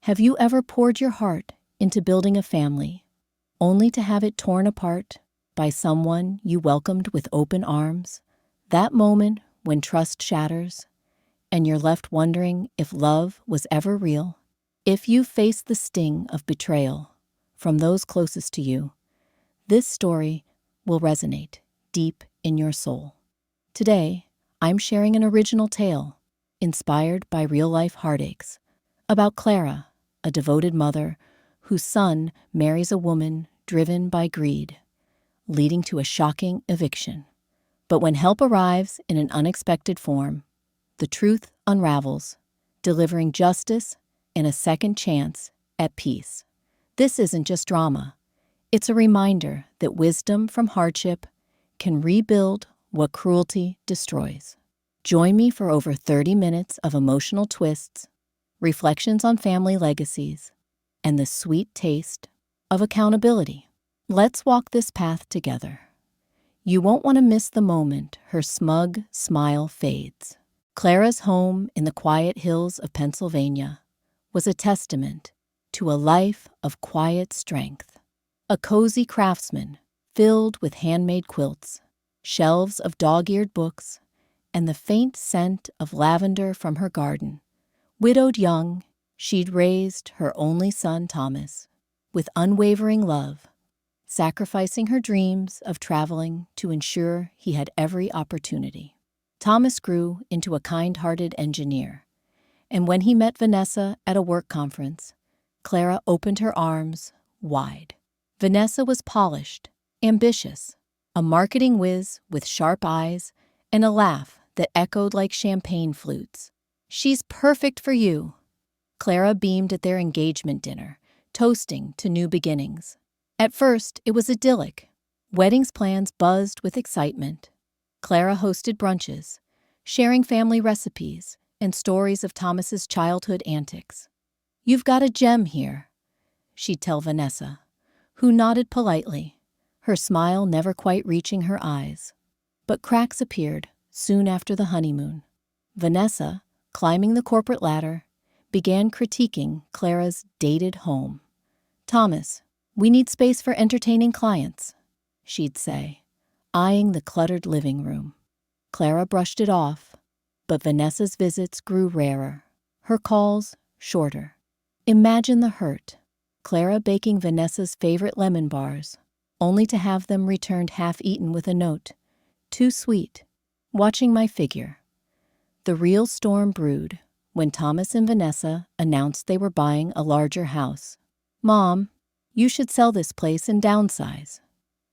Have you ever poured your heart into building a family, only to have it torn apart by someone you welcomed with open arms? That moment when trust shatters and you're left wondering if love was ever real? If you face the sting of betrayal from those closest to you, this story will resonate deep in your soul. Today, I'm sharing an original tale inspired by real-life heartaches about Clara, a devoted mother whose son marries a woman driven by greed, leading to a shocking eviction. But when help arrives in an unexpected form, the truth unravels, delivering justice and a second chance at peace. This isn't just drama. It's a reminder that wisdom from hardship can rebuild what cruelty destroys. Join me for over 30 minutes of emotional twists, reflections on family legacies, and the sweet taste of accountability. Let's walk this path together. You won't want to miss the moment her smug smile fades. Clara's home in the quiet hills of Pennsylvania was a testament to a life of quiet strength. A cozy craftsman filled with handmade quilts, shelves of dog-eared books, and the faint scent of lavender from her garden. Widowed young, she'd raised her only son, Thomas, with unwavering love, sacrificing her dreams of traveling to ensure he had every opportunity. Thomas grew into a kind-hearted engineer, and when he met Vanessa at a work conference, Clara opened her arms wide. Vanessa was polished, ambitious, a marketing whiz with sharp eyes and a laugh that echoed like champagne flutes. "She's perfect for you." Clara beamed at their engagement dinner, toasting to new beginnings. At first, it was idyllic. Weddings plans buzzed with excitement. Clara hosted brunches, sharing family recipes and stories of Thomas's childhood antics. "You've got a gem here," she'd tell Vanessa, who nodded politely, her smile never quite reaching her eyes. But cracks appeared soon after the honeymoon. Vanessa, climbing the corporate ladder, began critiquing Clara's dated home. "Thomas, we need space for entertaining clients," she'd say, eyeing the cluttered living room. Clara brushed it off, but Vanessa's visits grew rarer, her calls shorter. Imagine the hurt. Clara baking Vanessa's favorite lemon bars, only to have them returned half-eaten with a note, "Too sweet. Watching my figure." The real storm brewed when Thomas and Vanessa announced they were buying a larger house. "Mom, you should sell this place and downsize,"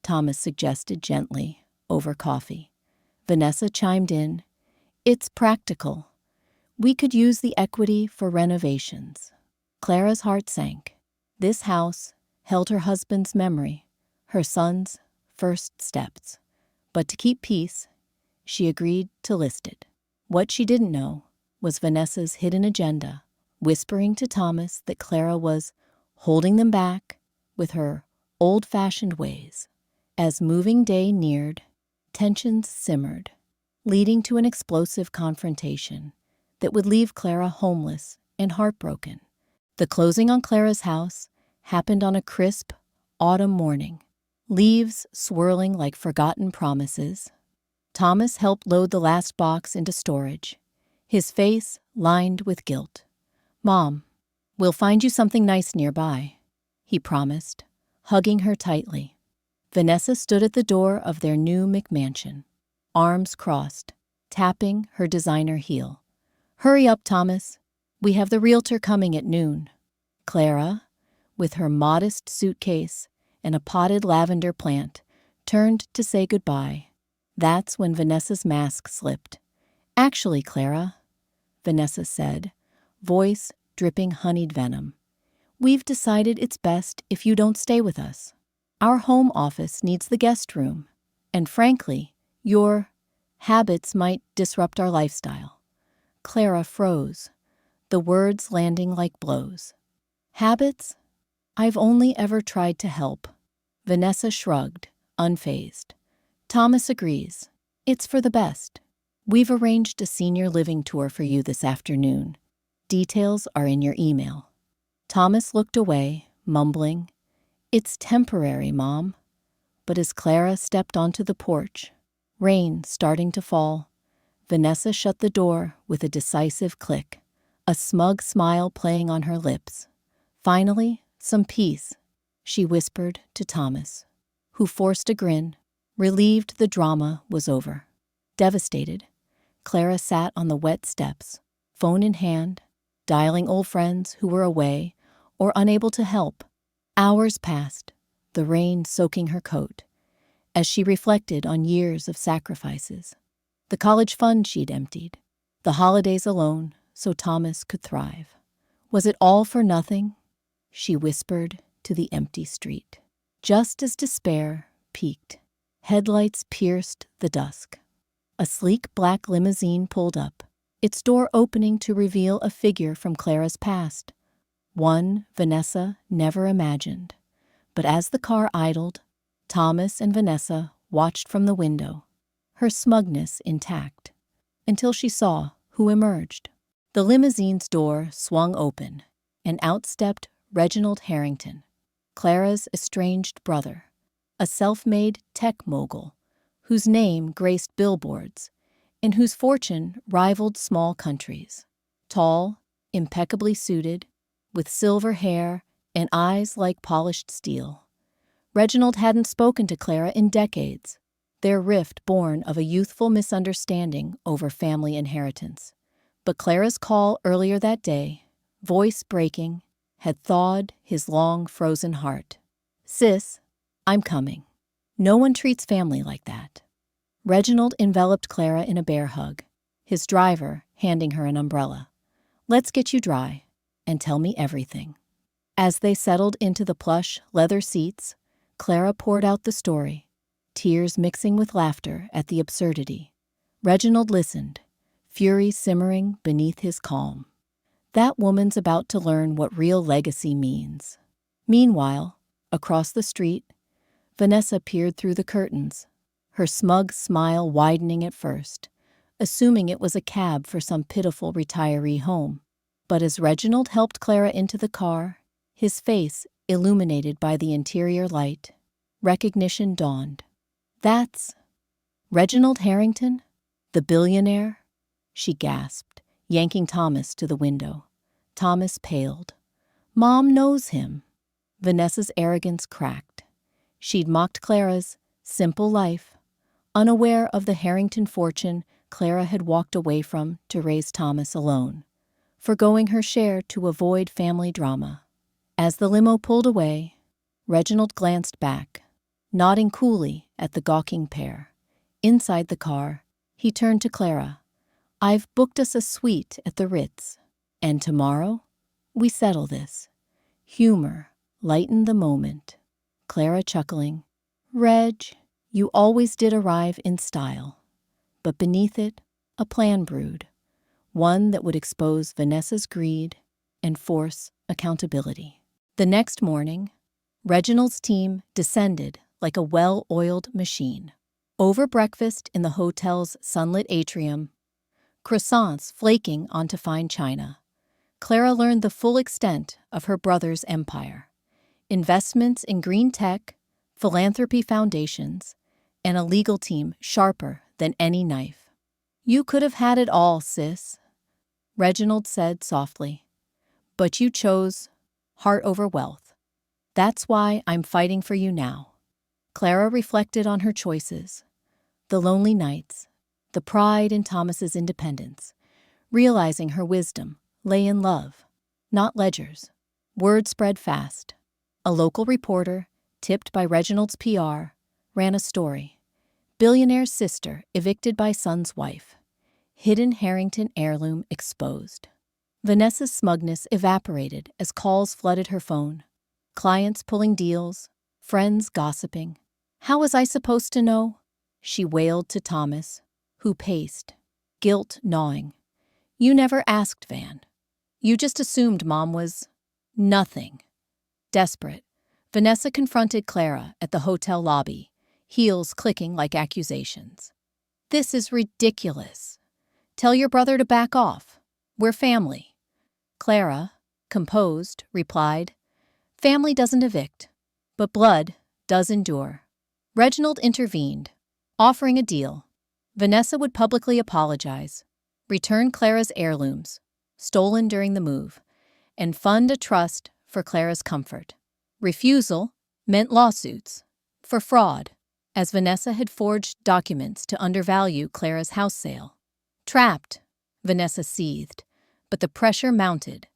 Thomas suggested gently over coffee. Vanessa chimed in, "It's practical. We could use the equity for renovations." Clara's heart sank. This house held her husband's memory, her son's first steps. But to keep peace, she agreed to list it. What she didn't know was Vanessa's hidden agenda, whispering to Thomas that Clara was holding them back with her old-fashioned ways. As moving day neared, tensions simmered, leading to an explosive confrontation that would leave Clara homeless and heartbroken. The closing on Clara's house happened on a crisp autumn morning, leaves swirling like forgotten promises. Thomas helped load the last box into storage, his face lined with guilt. "Mom, we'll find you something nice nearby," he promised, hugging her tightly. Vanessa stood at the door of their new McMansion, arms crossed, tapping her designer heel. "Hurry up, Thomas. We have the realtor coming at noon." Clara, with her modest suitcase and a potted lavender plant, turned to say goodbye. That's when Vanessa's mask slipped. "Actually, Clara," Vanessa said, voice dripping honeyed venom, "we've decided it's best if you don't stay with us. Our home office needs the guest room, and frankly, your habits might disrupt our lifestyle." Clara froze, the words landing like blows. "Habits? I've only ever tried to help." Vanessa shrugged, unfazed. "Thomas agrees. It's for the best. We've arranged a senior living tour for you this afternoon. Details are in your email." Thomas looked away, mumbling, "It's temporary, Mom." But as Clara stepped onto the porch, rain starting to fall, Vanessa shut the door with a decisive click, a smug smile playing on her lips. "Finally, some peace," she whispered to Thomas, who forced a grin, relieved the drama was over. Devastated, Clara sat on the wet steps, phone in hand, dialing old friends who were away or unable to help. Hours passed, the rain soaking her coat, as she reflected on years of sacrifices. The college fund she'd emptied, the holidays alone so Thomas could thrive. Was it all for nothing? She whispered to the empty street. Just as despair peaked, headlights pierced the dusk. A sleek black limousine pulled up, its door opening to reveal a figure from Clara's past, one Vanessa never imagined. But as the car idled, Thomas and Vanessa watched from the window, her smugness intact, until she saw who emerged. The limousine's door swung open, and out stepped Reginald Harrington, Clara's estranged brother, a self-made tech mogul whose name graced billboards and whose fortune rivaled small countries. Tall, impeccably suited, with silver hair and eyes like polished steel. Reginald hadn't spoken to Clara in decades, their rift born of a youthful misunderstanding over family inheritance. But Clara's call earlier that day, voice breaking, had thawed his long frozen heart. "Sis, I'm coming." No one treats family like that. Reginald enveloped Clara in a bear hug, his driver handing her an umbrella. "Let's get you dry, and tell me everything." As they settled into the plush leather seats, Clara poured out the story, tears mixing with laughter at the absurdity. Reginald listened, fury simmering beneath his calm. That woman's about to learn what real legacy means. Meanwhile, across the street, Vanessa peered through the curtains, her smug smile widening at first, assuming it was a cab for some pitiful retiree home. But as Reginald helped Clara into the car, his face illuminated by the interior light, recognition dawned. "That's Reginald Harrington, the billionaire?" she gasped, yanking Thomas to the window. Thomas paled. "Mom knows him." Vanessa's arrogance cracked. She'd mocked Clara's simple life, unaware of the Harrington fortune Clara had walked away from to raise Thomas alone, forgoing her share to avoid family drama. As the limo pulled away, Reginald glanced back, nodding coolly at the gawking pair. Inside the car, he turned to Clara. "I've booked us a suite at the Ritz, and tomorrow we settle this." Humor lightened the moment. Clara chuckling, "Reg, you always did arrive in style." But beneath it, a plan brewed, one that would expose Vanessa's greed and force accountability. The next morning, Reginald's team descended like a well-oiled machine. Over breakfast in the hotel's sunlit atrium, croissants flaking onto fine china, Clara learned the full extent of her brother's empire. Investments in green tech, philanthropy foundations, and a legal team sharper than any knife. "You could have had it all, sis," Reginald said softly. "But you chose heart over wealth. That's why I'm fighting for you now." Clara reflected on her choices, the lonely nights, the pride in Thomas's independence, realizing her wisdom lay in love, not ledgers. Word spread fast. A local reporter, tipped by Reginald's PR, ran a story. Billionaire's sister evicted by son's wife. Hidden Harrington heirloom exposed. Vanessa's smugness evaporated as calls flooded her phone. Clients pulling deals, friends gossiping. "How was I supposed to know?" she wailed to Thomas, who paced, guilt gnawing. "You never asked, Van. You just assumed Mom was nothing." Desperate, Vanessa confronted Clara at the hotel lobby, heels clicking like accusations. "This is ridiculous. Tell your brother to back off. We're family." Clara, composed, replied, "Family doesn't evict, but blood does endure." Reginald intervened, offering a deal. Vanessa would publicly apologize, return Clara's heirlooms, stolen during the move, and fund a trust for Clara's comfort. Refusal meant lawsuits for fraud, as Vanessa had forged documents to undervalue Clara's house sale. Trapped, Vanessa seethed, but the pressure mounted.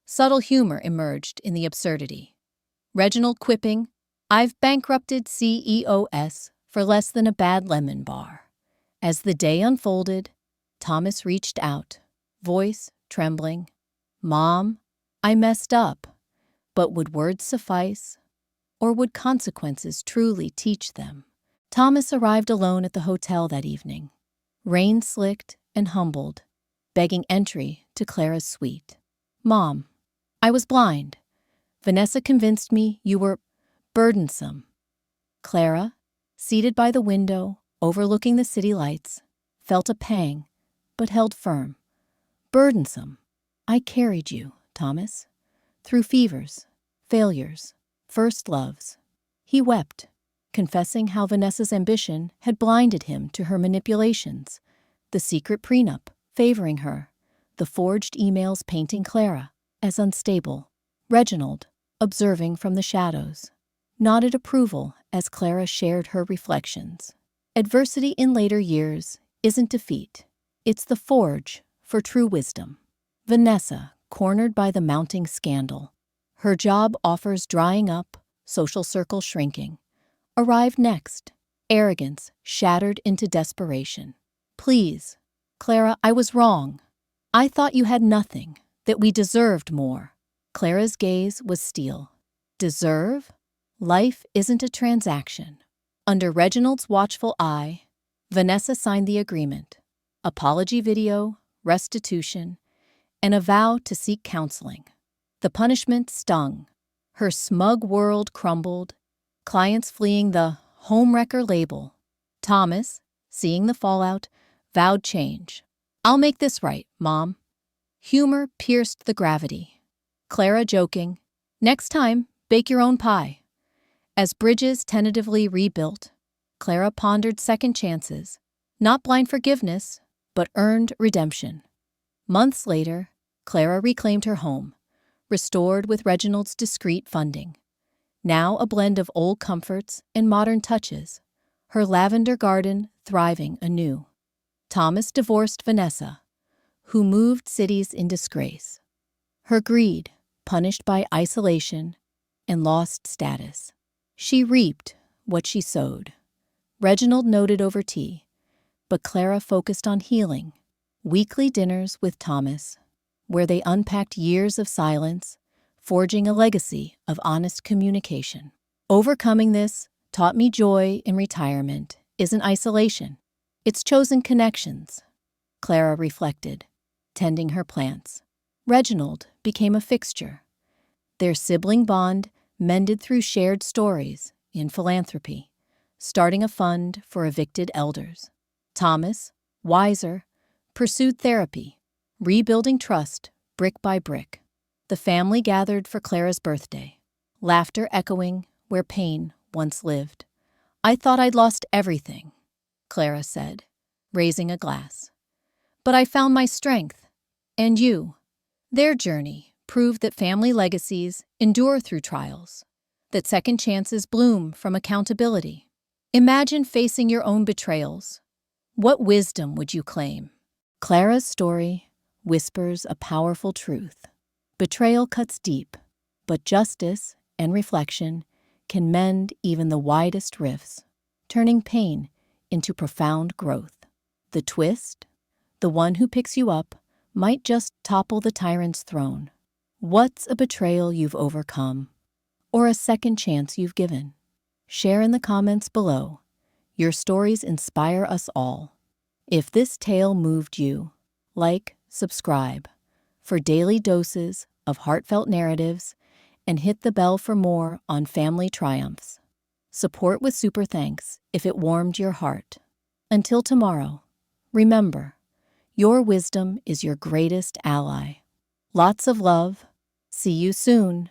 Subtle humor emerged in the absurdity. Reginald quipping, "I've bankrupted CEOS for less than a bad lemon bar." As the day unfolded, Thomas reached out, voice trembling. "Mom, I messed up, but would words suffice? Or would consequences truly teach them?" Thomas arrived alone at the hotel that evening, rain-slicked and humbled, begging entry to Clara's suite. "Mom, I was blind. Vanessa convinced me you were burdensome." Clara, seated by the window, overlooking the city lights, felt a pang, but held firm. "Burdensome. I carried you, Thomas, through fevers, failures, first loves." He wept, confessing how Vanessa's ambition had blinded him to her manipulations, the secret prenup favoring her, the forged emails painting Clara as unstable. Reginald, observing from the shadows, nodded approval as Clara shared her reflections. Adversity in later years isn't defeat. It's the forge for true wisdom. Vanessa, cornered by the mounting scandal, her job offers drying up, social circle shrinking, arrived next, arrogance shattered into desperation. "Please, Clara, I was wrong. I thought you had nothing, that we deserved more." Clara's gaze was steel. Deserve? Life isn't a transaction. Under Reginald's watchful eye, Vanessa signed the agreement. Apology video, restitution, and a vow to seek counseling. The punishment stung. Her smug world crumbled, clients fleeing the homewrecker label. Thomas, seeing the fallout, vowed change. "I'll make this right, Mom." Humor pierced the gravity. Clara joking, "Next time, bake your own pie." As bridges tentatively rebuilt, Clara pondered second chances, not blind forgiveness, but earned redemption. Months later, Clara reclaimed her home, restored with Reginald's discreet funding. Now a blend of old comforts and modern touches, her lavender garden thriving anew. Thomas divorced Vanessa, who moved cities in disgrace. Her greed, punished by isolation and lost status. She reaped what she sowed. Reginald noted over tea, but Clara focused on healing. Weekly dinners with Thomas, where they unpacked years of silence, forging a legacy of honest communication. Overcoming this taught me joy in retirement isn't isolation. It's chosen connections, Clara reflected, tending her plants. Reginald became a fixture. Their sibling bond mended through shared stories in philanthropy, starting a fund for evicted elders. Thomas, wiser, pursued therapy, rebuilding trust brick by brick. The family gathered for Clara's birthday, laughter echoing where pain once lived. "I thought I'd lost everything," Clara said, raising a glass. "But I found my strength. And you." Their journey proved that family legacies endure through trials, that second chances bloom from accountability. Imagine facing your own betrayals. What wisdom would you claim? Clara's story whispers a powerful truth. Betrayal cuts deep, but justice and reflection can mend even the widest rifts, turning pain into profound growth. The twist? The one who picks you up might just topple the tyrant's throne. What's a betrayal you've overcome, or a second chance you've given? Share in the comments below. Your stories inspire us all. If this tale moved you, like, subscribe for daily doses of heartfelt narratives, and hit the bell for more on family triumphs. Support with super thanks if it warmed your heart. Until tomorrow, remember, your wisdom is your greatest ally. Lots of love. See you soon.